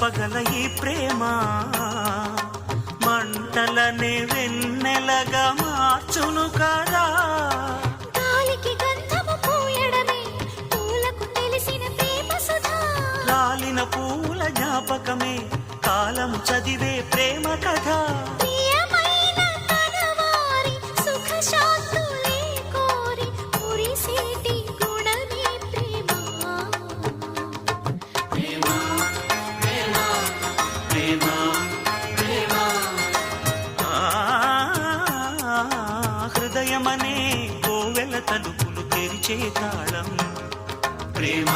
చెప్పగల ఈ ప్రేమ మంటలనే వెన్నెలగా మార్చును కదా. గాలికి గంధము పూయడమే పూలకు తెలిసిన ప్రేమ సుధా. రాలిన పూల జ్ఞాపకమే కాలము చదివే ప్రేమ కథ. ప్రియమైన కనవారి సుఖ శాంతులే కోరి మురిసేటి గుణమే ప్రేమ. ప్రేమ ప్రేమ ప్రేమ ప్రేమ హృదయమనే కోవెల తలుపులు తెరిచే తాళం ప్రేమ.